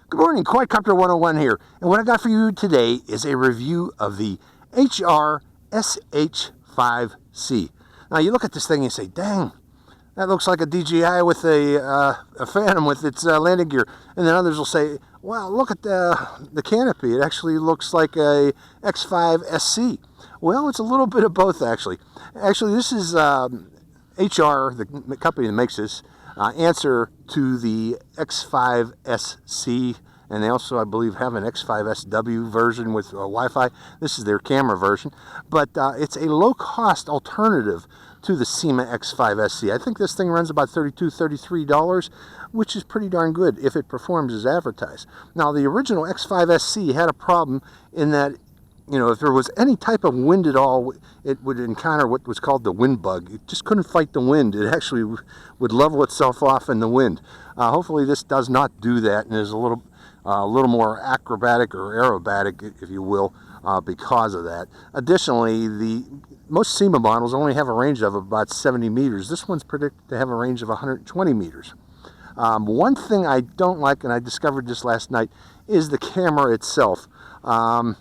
Good morning, Quadcopter 101 here, and what I got for you today is a review of the SH5C. Now you look at this thing and you say, dang, that looks like a DJI with a Phantom with its landing gear. And then others will say, well, look at the canopy. It actually looks like a X5SC. Well, it's a little bit of both, actually. Actually, this is HR, the company that makes this, answer to the X5SC, and they also, I believe, have an X5SW version with Wi-Fi. This is their camera version, but it's a low-cost alternative to the Syma X5SC. I think this thing runs about $32, $33, which is pretty darn good if it performs as advertised. Now, the original X5SC had a problem in that, you know, if there was any type of wind at all, it would encounter what was called the wind bug. It just couldn't fight the wind. It actually would level itself off in the wind. Hopefully this does not do that and is a little more acrobatic or aerobatic, if you will, because of that. Additionally, most Syma models only have a range of about 70 meters. This one's predicted to have a range of 120 meters. One thing I don't like, and I discovered this last night, is the camera itself.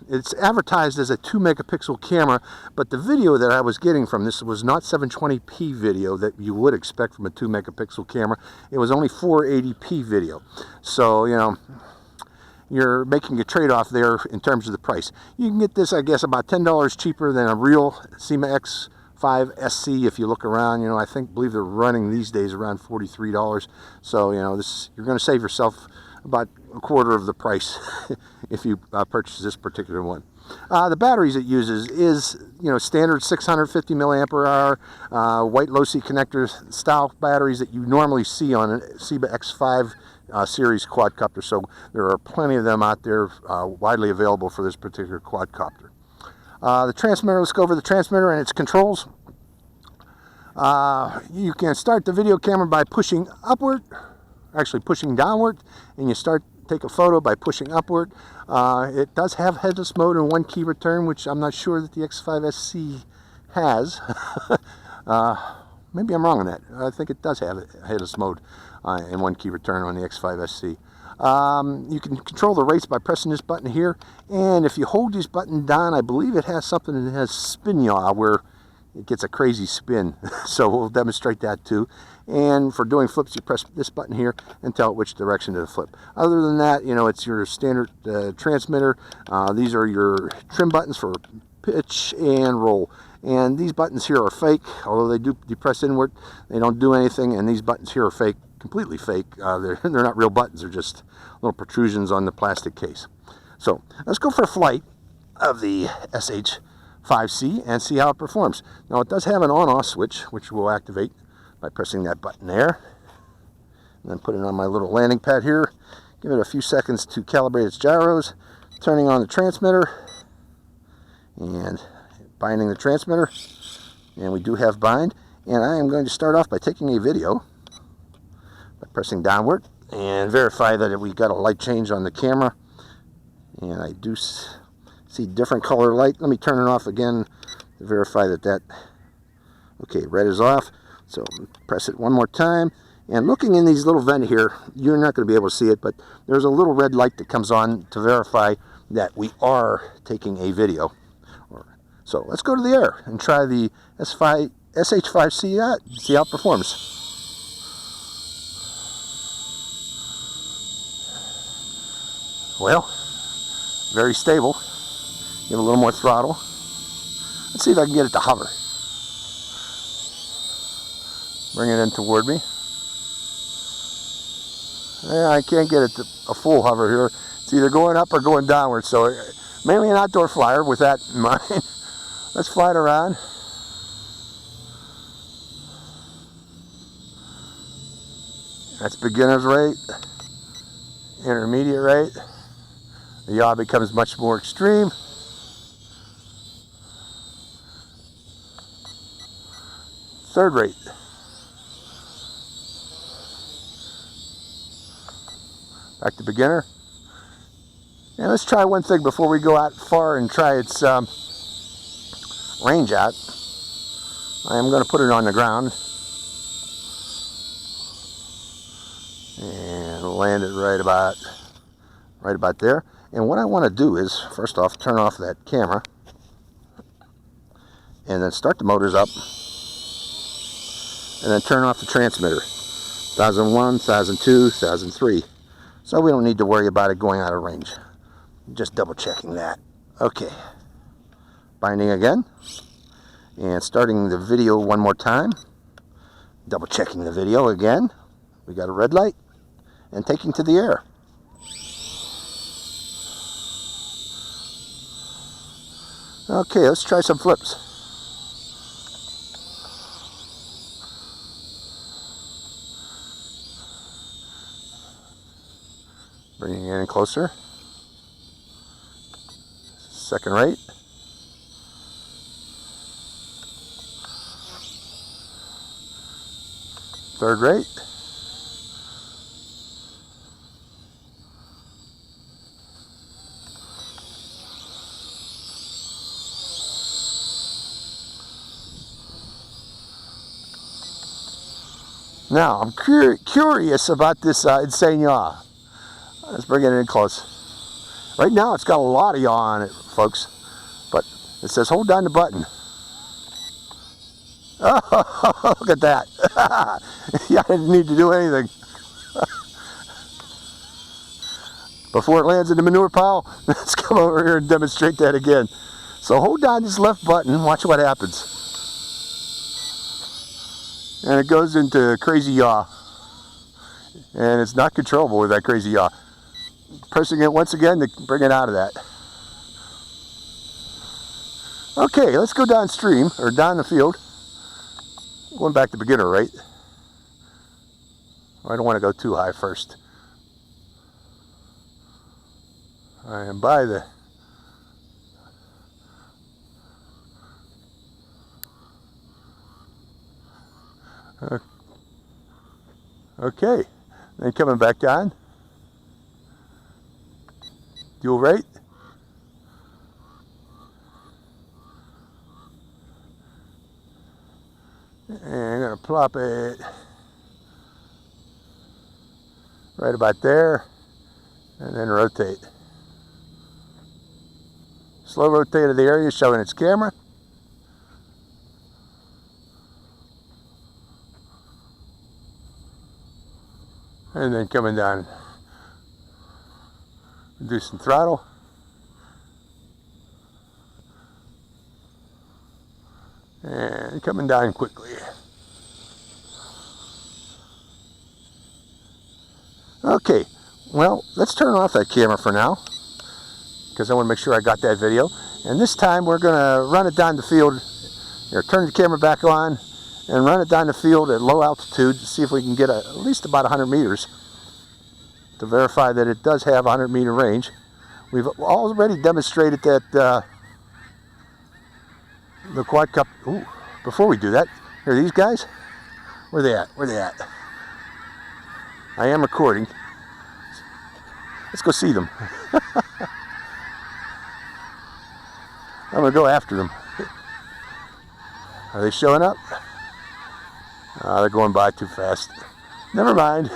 It's advertised as a 2 megapixel camera, but the video that I was getting from this was not 720p video that you would expect from a 2 megapixel camera. It was only 480p video. So, you know, you're making a trade-off there in terms of the price. You can get this, I guess, about $10 cheaper than a real Syma X5SC. If you look around, you know, I believe they're running these days around $43. So, you know, you're going to save yourself about a quarter of the price if you purchase this particular one. The batteries it uses is, you know, standard 650 milliampere hour white Losi connector style batteries that you normally see on a Syma X5 series quadcopter. So there are plenty of them out there widely available for this particular quadcopter. The transmitter, let's go over the transmitter and its controls. You can start the video camera by pushing upward, actually pushing downward, and you take a photo by pushing upward. It does have headless mode and one key return, which I'm not sure that the X5SC has. Maybe I'm wrong on that. I think it does have headless mode and one key return on the X5SC. You can control the rates by pressing this button here, and if you hold this button down, I believe it has something that has spin yaw where it gets a crazy spin. So we'll demonstrate that too. And for doing flips, you press this button here and tell it which direction to flip. Other than that, you know, it's your standard transmitter. These are your trim buttons for pitch and roll. And these buttons here are fake, although they do depress inward. They don't do anything, and these buttons here are fake, completely fake. They're not real buttons. They're just little protrusions on the plastic case. So let's go for a flight of the SH5C and see how it performs. Now it does have an on-off switch, which we'll activate by pressing that button there. And then put it on my little landing pad here. Give it a few seconds to calibrate its gyros. Turning on the transmitter and binding the transmitter. And we do have bind. And I am going to start off by taking a video by pressing downward and verify that we got a light change on the camera. And I do see different color light. Let me turn it off again to verify that okay, red is off. So press it one more time, and looking in these little vent here, you're not going to be able to see it, but there's a little red light that comes on to verify that we are taking a video. So let's go to the air and try the SH5C out, see how it performs. Well, very stable. Give it a little more throttle. Let's see if I can get it to hover. Bring it in toward me. Yeah, I can't get it to a full hover here. It's either going up or going downward, so mainly an outdoor flyer with that in mind. Let's fly it around. That's beginner's rate, intermediate rate. The yaw becomes much more extreme. Third rate. Back to beginner. And let's try one thing before we go out far and try its range out. I am going to put it on the ground and land it right about right about there. And what I want to do is, first off, turn off that camera, and then start the motors up, and then turn off the transmitter. 1001, 1002, 1003. So we don't need to worry about it going out of range. Just double checking that. Okay. Binding again. And starting the video one more time. Double checking the video again. We got a red light. And taking to the air. Okay, let's try some flips. Bringing it in closer. Second rate. Third rate. Now, I'm curious about this insane yaw. Let's bring it in close. Right now, it's got a lot of yaw on it, folks. But it says hold down the button. Oh, look at that. Yeah, I didn't need to do anything. Before it lands in the manure pile, let's come over here and demonstrate that again. So hold down this left button, watch what happens. And it goes into crazy yaw. And it's not controllable with that crazy yaw. Pressing it once again to bring it out of that. Okay, let's go downstream, or down the field. Going back to beginner rate. I don't want to go too high first. I am by the... Okay, then coming back down. Dual rate. And I'm going to plop it right about there and then rotate. Slow rotate of the area showing its camera. And then coming down, reducing throttle. And coming down quickly. Okay, well, let's turn off that camera for now, because I want to make sure I got that video. And this time we're going to run it down the field, or turn the camera back on, and run it down the field at low altitude to see if we can get at least about 100 meters to verify that it does have 100 meter range. We've already demonstrated that the quadcopter. Ooh, before we do that, here are these guys. Where they at? Where they at? I am recording. Let's go see them. I'm gonna go after them. Are they showing up? They're going by too fast. Never mind.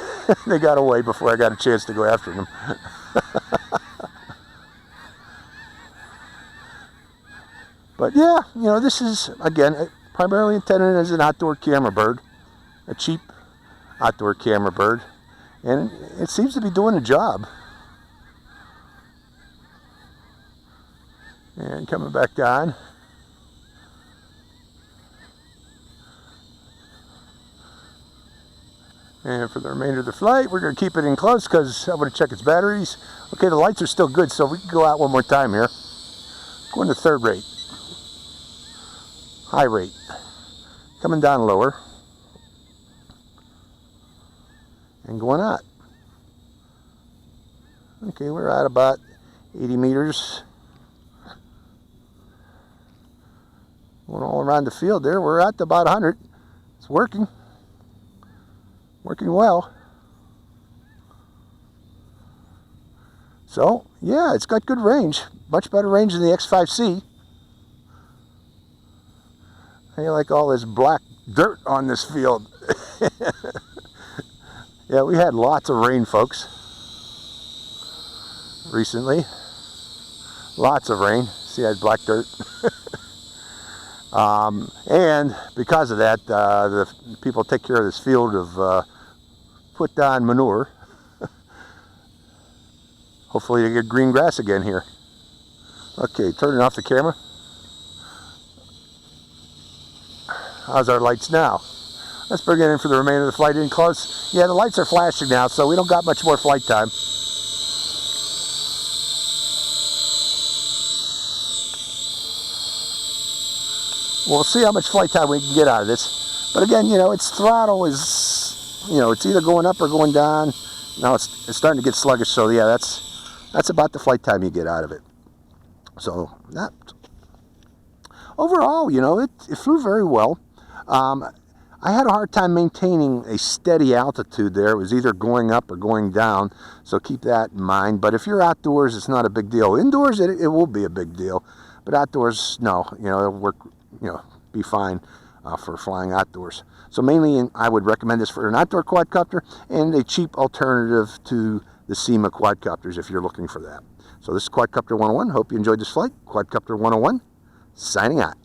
They got away before I got a chance to go after them. But yeah, you know, this is, again, primarily intended as an outdoor camera bird. A cheap outdoor camera bird. And it seems to be doing a job. And coming back down. And for the remainder of the flight, we're going to keep it in close because I want to check its batteries. Okay, the lights are still good, so we can go out one more time here. Going to third rate. High rate. Coming down lower. And going out. Okay, we're at about 80 meters. Going all around the field there. We're at about 100. It's working. Working well. So, yeah, it's got good range. Much better range than the X5C. I like all this black dirt on this field. Yeah, we had lots of rain, folks. recently. Lots of rain. See that black dirt? And because of that, the people take care of this field of put down manure. Hopefully they get green grass again here. Okay, turning off the camera. How's our lights now? Let's bring it in for the remainder of the flight. In close. Yeah, the lights are flashing now, so we don't got much more flight time. We'll see how much flight time we can get out of this. But again, you know, its throttle is, you know, it's either going up or going down. Now it's starting to get sluggish, so yeah, that's about the flight time you get out of it. So that overall, you know, it flew very well. I had a hard time maintaining a steady altitude there. It was either going up or going down, so keep that in mind. But if you're outdoors, it's not a big deal. Indoors, it will be a big deal. But outdoors, no, you know, it'll work, you know, be fine for flying outdoors. So mainly, I would recommend this for an outdoor quadcopter and a cheap alternative to the Syma quadcopters if you're looking for that. So this is Quadcopter 101. Hope you enjoyed this flight. Quadcopter 101, signing out.